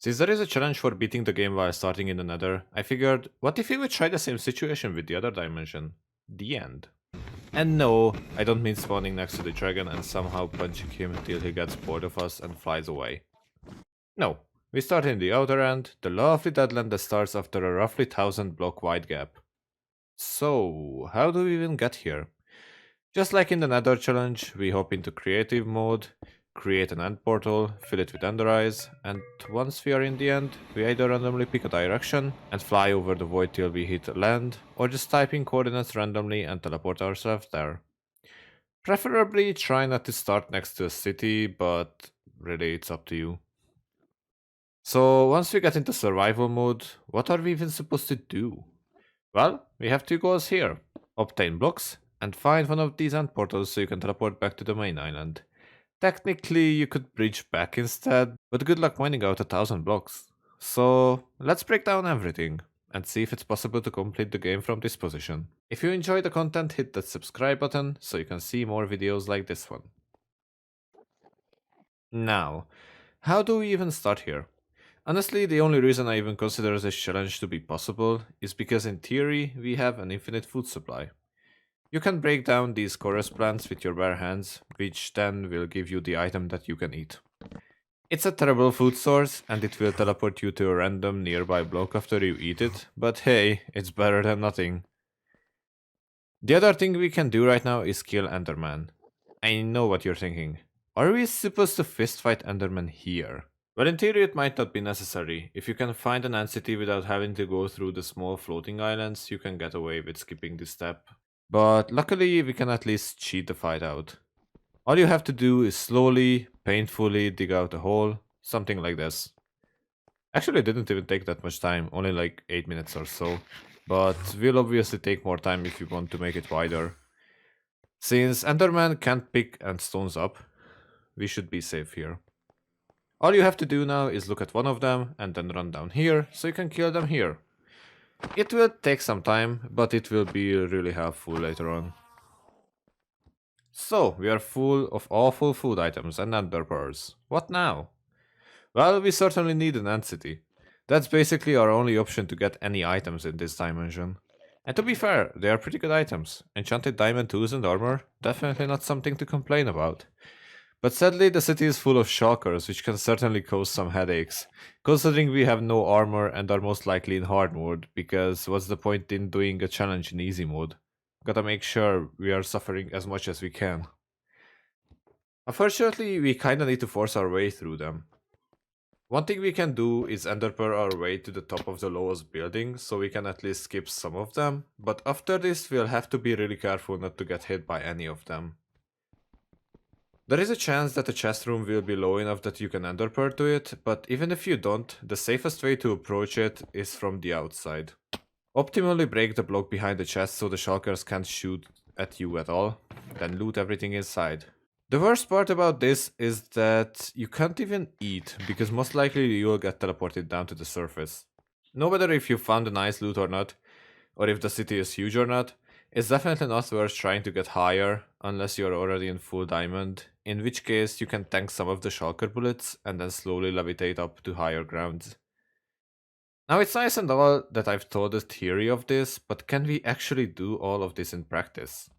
Since there is a challenge for beating the game while starting in the Nether, I figured, what if we would try the same situation with the other dimension? The end. And no, I don't mean spawning next to the dragon and somehow punching him till he gets bored of us and flies away. No, we start in the outer end, the lovely deadland that starts after a roughly 1000 block wide gap. So, how do we even get here? Just like in the Nether challenge, we hop into creative mode, create an end portal, fill it with ender eyes, and once we are in the end, we either randomly pick a direction and fly over the void till we hit land, or just type in coordinates randomly and teleport ourselves there. Preferably try not to start next to a city, but really it's up to you. So once we get into survival mode, what are we even supposed to do? Well, we have two goals here. Obtain blocks, and find one of these end portals so you can teleport back to the main island. Technically, you could bridge back instead, but good luck mining out 1000 blocks. So, let's break down everything, and see if it's possible to complete the game from this position. If you enjoy the content, hit that subscribe button so you can see more videos like this one. Now, how do we even start here? Honestly, the only reason I even consider this challenge to be possible is because in theory, we have an infinite food supply. You can break down these chorus plants with your bare hands, which then will give you the item that you can eat. It's a terrible food source, and it will teleport you to a random nearby block after you eat it, but hey, it's better than nothing. The other thing we can do right now is kill Enderman. I know what you're thinking. Are we supposed to fistfight Enderman here? Well, in theory it might not be necessary. If you can find an entity without having to go through the small floating islands, you can get away with skipping this step. But luckily we can at least cheat the fight out. All you have to do is slowly, painfully dig out a hole, something like this. Actually, it didn't even take that much time, only like 8 minutes or so. But will obviously take more time if you want to make it wider. Since Enderman can't pick and stones up, we should be safe here. All you have to do now is look at one of them and then run down here, so you can kill them here. It will take some time, but it will be really helpful later on. So, we are full of awful food items and ender pearls. What now? Well, we certainly need an entity. That's basically our only option to get any items in this dimension. And to be fair, they are pretty good items. Enchanted diamond tools and armor, definitely not something to complain about. But sadly, the city is full of shulkers, which can certainly cause some headaches, considering we have no armor and are most likely in hard mode, because what's the point in doing a challenge in easy mode? Gotta make sure we are suffering as much as we can. Unfortunately, we kinda need to force our way through them. One thing we can do is enderpearl our way to the top of the lowest building, so we can at least skip some of them, but after this we'll have to be really careful not to get hit by any of them. There is a chance that the chest room will be low enough that you can enderpearl to it, but even if you don't, the safest way to approach it is from the outside. Optimally break the block behind the chest so the shulkers can't shoot at you at all, then loot everything inside. The worst part about this is that you can't even eat, because most likely you will get teleported down to the surface. No matter if you found a nice loot or not, or if the city is huge or not, it's definitely not worth trying to get higher unless you're already in full diamond, in which case you can tank some of the shulker bullets and then slowly levitate up to higher grounds. Now it's nice and all that I've told the theory of this, but can we actually do all of this in practice?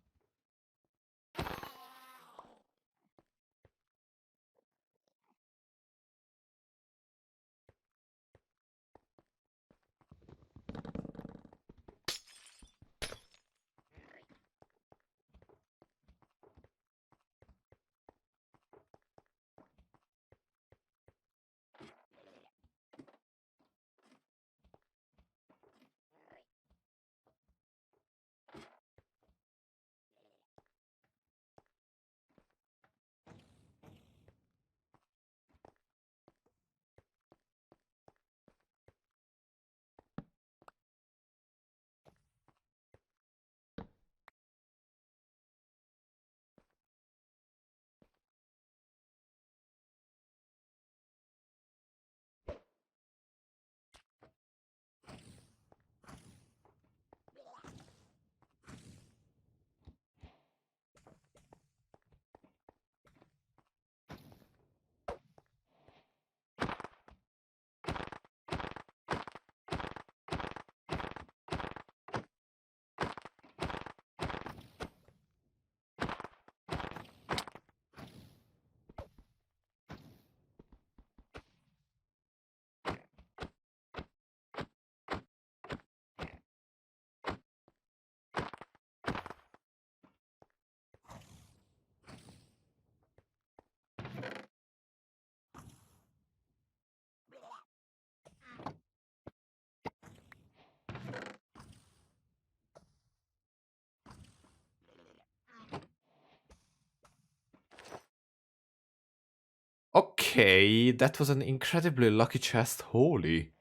Okay, that was an incredibly lucky chest, holy.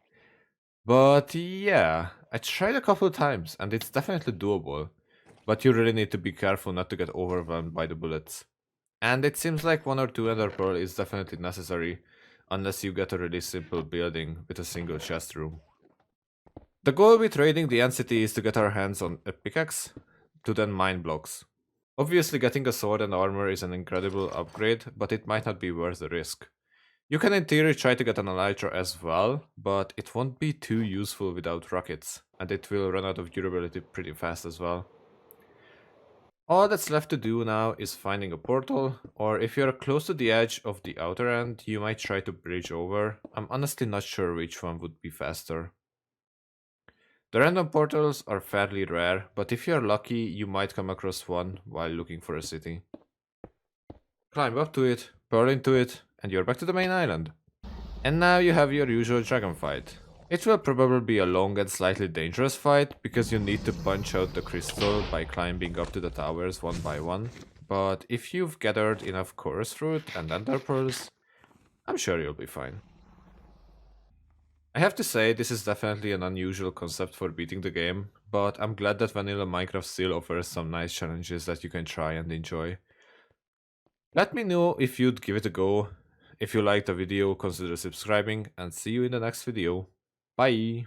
But yeah, I tried a couple times and it's definitely doable. But you really need to be careful not to get overwhelmed by the bullets. And it seems like one or two ender pearl is definitely necessary, unless you get a really simple building with a single chest room. The goal with raiding the entity is to get our hands on a pickaxe, to then mine blocks. Obviously getting a sword and armor is an incredible upgrade, but it might not be worth the risk. You can in theory try to get an elytra as well, but it won't be too useful without rockets, and it will run out of durability pretty fast as well. All that's left to do now is finding a portal, or if you're close to the edge of the outer end, you might try to bridge over. I'm honestly not sure which one would be faster. The random portals are fairly rare, but if you're lucky, you might come across one while looking for a city. Climb up to it, pearl into it, and you're back to the main island. And now you have your usual dragon fight. It will probably be a long and slightly dangerous fight, because you need to punch out the crystal by climbing up to the towers one by one, but if you've gathered enough chorus fruit and ender pearls, I'm sure you'll be fine. I have to say, this is definitely an unusual concept for beating the game, but I'm glad that vanilla Minecraft still offers some nice challenges that you can try and enjoy. Let me know if you'd give it a go. If you liked the video, consider subscribing, and see you in the next video. Bye!